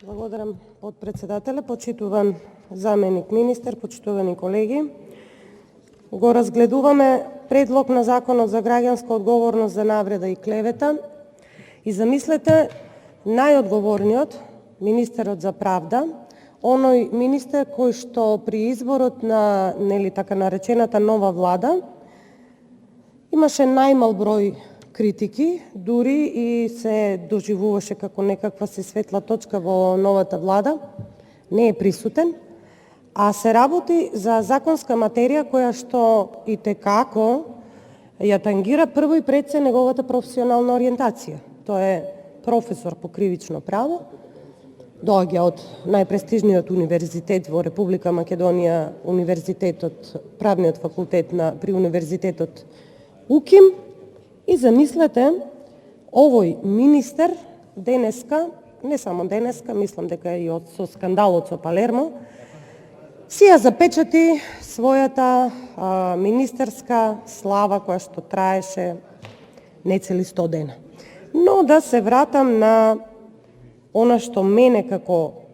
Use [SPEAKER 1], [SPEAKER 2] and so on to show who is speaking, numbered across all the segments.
[SPEAKER 1] Благодарам, подпредседателя, почитуван заменик министер, почитувани колеги. Го разгледуваме Предлог на Законот за граѓанска одговорност за навреда и клевета и замислете најодговорниот, министерот за правда, оној министер кој што при изборот на така наречената нова влада имаше најмал број критики, дури и се доживуваше како некаква се светла точка во новата влада, не е присутен, а се работи за законска материја која што и текако ја тангира прво и пред се неговата професионална ориентација. Тој е професор по кривично право, доаѓа од најпрестижниот универзитет во Република Македонија, правниот факултет при универзитетот УКИМ, и замислете, овој министер денеска, не само денеска, мислам дека и со скандалот со Палермо, си ја запечати својата министерска слава која што траеше нецели 100 дена. Но да се вратам на она што мене како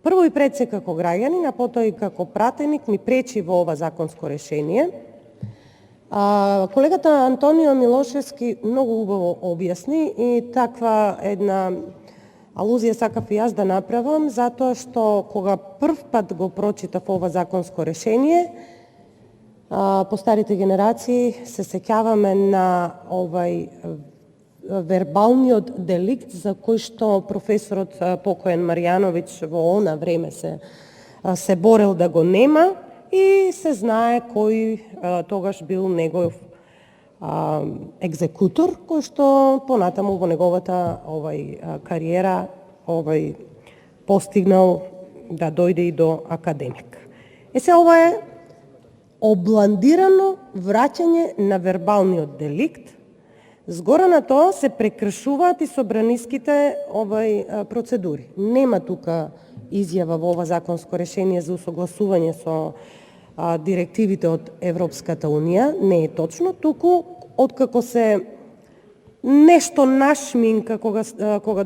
[SPEAKER 1] прво и пред се како граѓанин, а потоа и како пратеник ми пречи во ова законско решение. Колегата Антонио Милошевски многу убаво објасни и таква една алузија сакав и јас да направам, затоа што кога прв пат го прочитав ова законско решение, по старите генерации се сеќаваме на овај вербалниот деликт за кој што професорот покоен Марјановиќ во она време се борел да го нема и се знае кој тогаш бил негов екзекутор, кој што понатаму во неговата кариера постигнал да дојде и до академик. Ова е обландирано враќање на вербалниот деликт. Згора на тоа се прекршуваат и собраниските процедури. Нема тука изјава во ова законско решение за усогласување со директивите од Европската Унија, не е точно, туку откако се нешто нашминка кога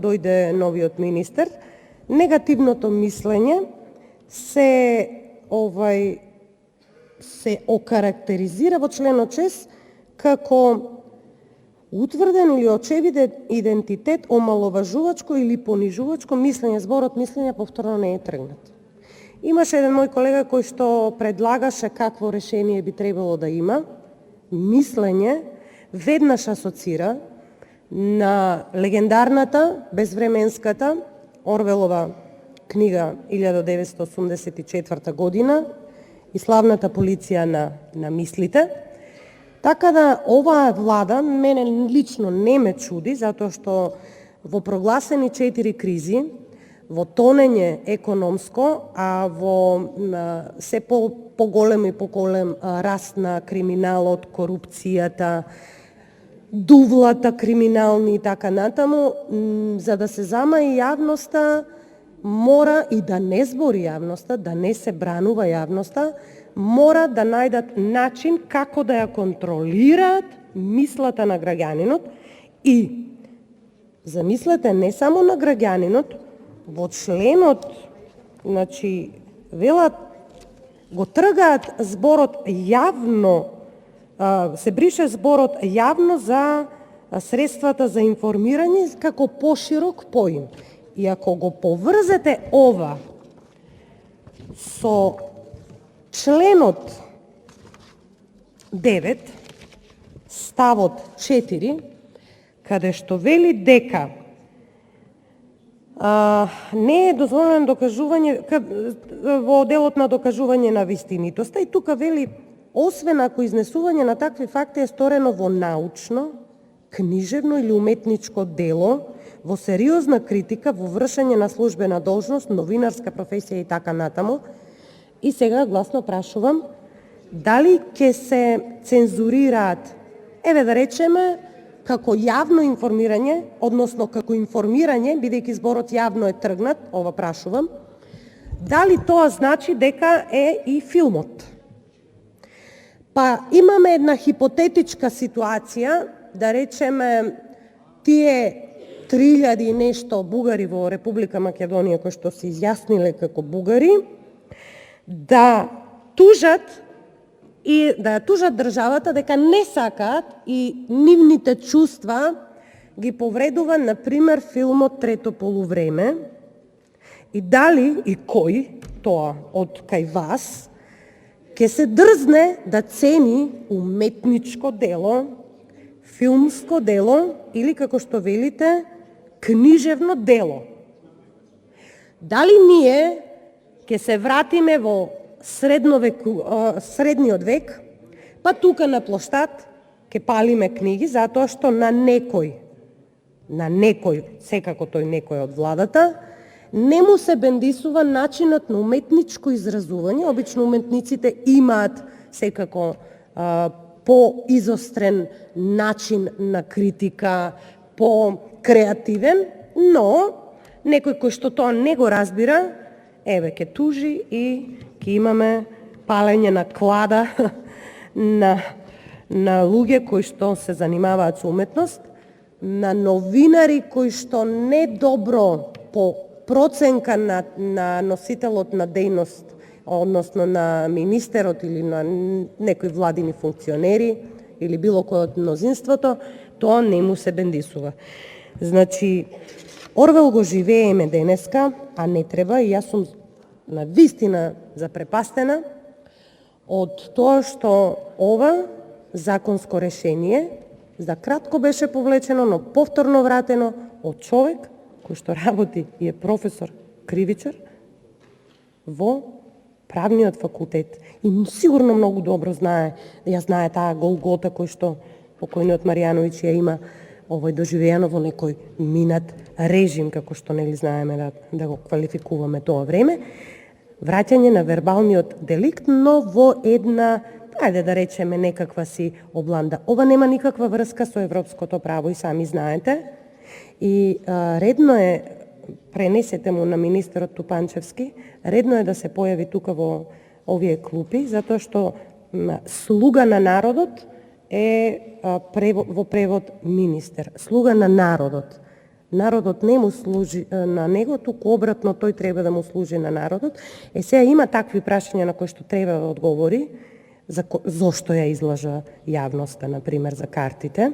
[SPEAKER 1] дојде новиот министер, негативното мислење се окарактеризира во членот 6 како утврден или очевиден идентитет, омаловажувачко или понижувачко мислење. Зборот мислење повторно не е тргнат. Имаше еден мој колега кој што предлагаше какво решение би требало да има. Мислење веднаш асоцира на легендарната, безвременската Орвелова книга 1984 година и славната полиција на мислите. Така да оваа влада мене лично не ме чуди, затоа што во прогласени 4 кризи, во тонење економско, а во се поголем и поголем раст на криминалот, корупцијата, дувлата криминални и така натаму, за да се зама и јавноста, мора и да не збори јавноста, да не се бранува јавноста, мора да најдат начин како да ја контролираат мислата на граѓанинот и, замислете, не само на граѓанинот, во членот, велат, го тргаат зборот јавно, се брише зборот јавно за средствата за информирање како поширок поим. И ако го поврзете ова со членот 9, ставот 4, каде што вели дека не е дозволено докажување во делот на докажување на вистинитоста, и тука вели, освен ако изнесување на такви факти е сторено во научно, книжевно или уметничко дело, во сериозна критика, во вршење на службена должност, новинарска професија и така натаму. И сега гласно прашувам, дали ќе се цензурираат, да речеме, како јавно информирање, односно како информирање, бидејќи зборот јавно е тргнат, ова прашувам, дали тоа значи дека е и филмот? Па имаме една хипотетичка ситуација, да речеме, тие 3000 и нешто бугари во Република Македонија кои што се изјасниле како бугари, да тужат и да ја тужат државата дека не сакаат и нивните чувства ги повредува, например, филмот Трето полувреме, и дали и кој тоа од кај вас ќе се дрзне да цени уметничко дело, филмско дело или, како што велите, книжевно дело. Дали ние ќе се вратиме во средниот век, па тука на плоштад ќе палиме книги, затоа што на некој, секако тој некој од владата, не му се бендисува начинот на уметничко изразување. Обично уметниците имаат секако по-изострен начин на критика, по-креативен, но некој кој што тоа не го разбира, еве, ќе тужи и ќе имаме палење на клада на луѓе кои што се занимаваат со уметност, на новинари кои што не добро по проценка на носителот на дејност, односно на министерот или на некои владини функционери или било кој од мнозинството, тоа не му се бендисува. Значи, Орвел го живееме денеска, а не треба, и јас сум на вистина запрепастена од тоа што ова законско решение за кратко беше повлечено, но повторно вратено од човек кој што работи и е професор кривичар во правниот факултет. И сигурно многу добро знае таа голгота кој што покојниот Маријановиќ ја има доживеано во некој минат режим, како што нели знаеме да го квалификуваме тоа време, враќање на вербалниот деликт, но во една, ајде да речеме, некаква си обланда. Ова нема никаква врска со европското право и сами знаете. И редно е, пренесете му на министерот Тупанчевски, редно е да се појави тука во овие клупи, затоа што слуга на народот е во превод министер. Слуга на народот. Народот не му служи на него, туку обратно тој треба да му служи на народот. Сега има такви прашања на кои што треба да одговори, зошто ја излажа јавноста, например, за картите,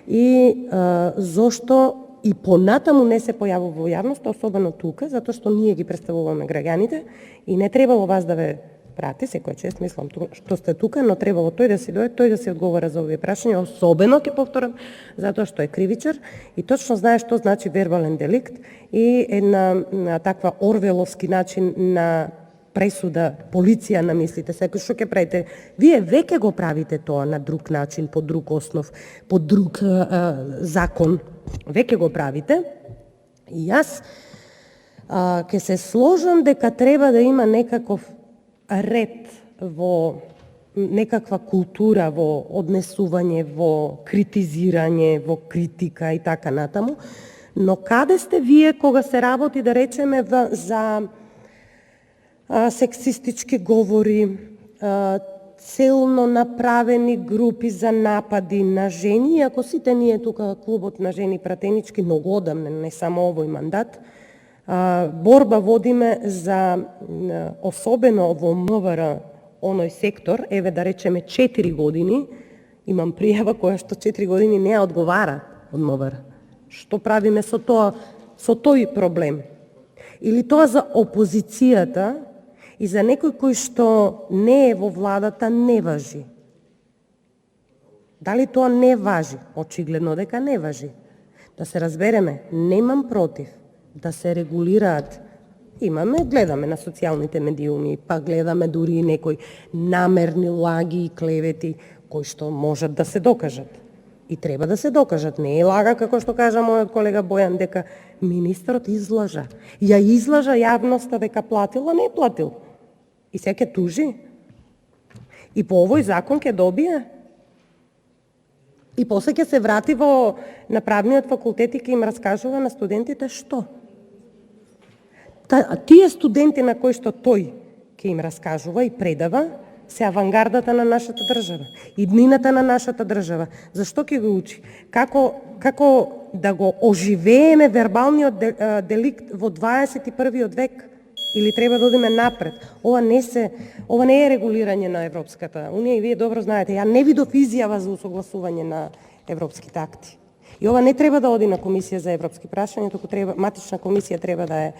[SPEAKER 1] и зошто и понатаму не се појавува во јавноста, особено тука, затоа што ние ги представуваме граѓаните и не требало вас да ве прати, секоја чест, мислам, што сте тука, но требало тој да си дојде, тој да си одговора за овие прашања, особено, ќе повторам, затоа што е кривичар и точно знае што значи вербален деликт и една таква орвеловски начин на пресуда, полиција на мислите. Секој што ќе правите, вие веќе го правите тоа на друг начин, по друг основ, по друг закон, веќе го правите. И јас ќе се сложам дека треба да има некаков ред во некаква култура, во однесување, во критизирање, во критика и така натаму. Но каде сте вие кога се работи, да речеме, за сексистички говори, целно направени групи за напади на жени, иако сите ние тука, клубот на жени пратенички, многу одамне, не само овој мандат, борба водиме за, особено во МВР, оној сектор, еве да речеме 4 години, имам пријава која што 4 години не одговара од МВР. Што правиме со тоа, со тој проблем? Или тоа за опозицијата и за некој кој што не е во владата не важи? Дали тоа не важи? Очигледно дека не важи. Да се разбереме, немам против да се регулираат. Гледаме на социјалните медиуми, па гледаме дури и некои намерни лаги и клевети кои што можат да се докажат. И треба да се докажат. Не е лага, како што кажа мојот колега Бојан, дека министрот излажа. Ја излажа јавноста дека платил, а не платил. И сега ќе тужи. И по овој закон ќе добие. И после ќе се врати на правниот факултет и ќе им раскажува на студентите што. Тие студенти на кои што тој ќе им раскажува и предава, се авангардата на нашата држава, иднината на нашата држава. Зашто ќе го учи? Како да го оживееме вербалниот деликт во 21. век? Или треба да одиме напред? Ова не е регулирање на Европската унија и вие добро знаете. Ја не видов изјава за усогласување на европските акти. И ова не треба да оди на Комисија за европски прашања, туку матична комисија треба да е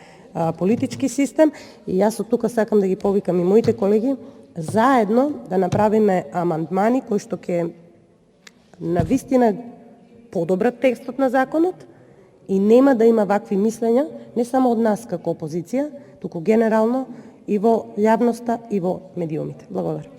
[SPEAKER 1] политички систем. И јас од тука сакам да ги повикам и моите колеги заедно да направиме амандмани кои што ќе навистина подобрат текстот на законот и нема да има вакви мислења не само од нас како опозиција, туку генерално и во јавноста и во медиумите. Благодарам.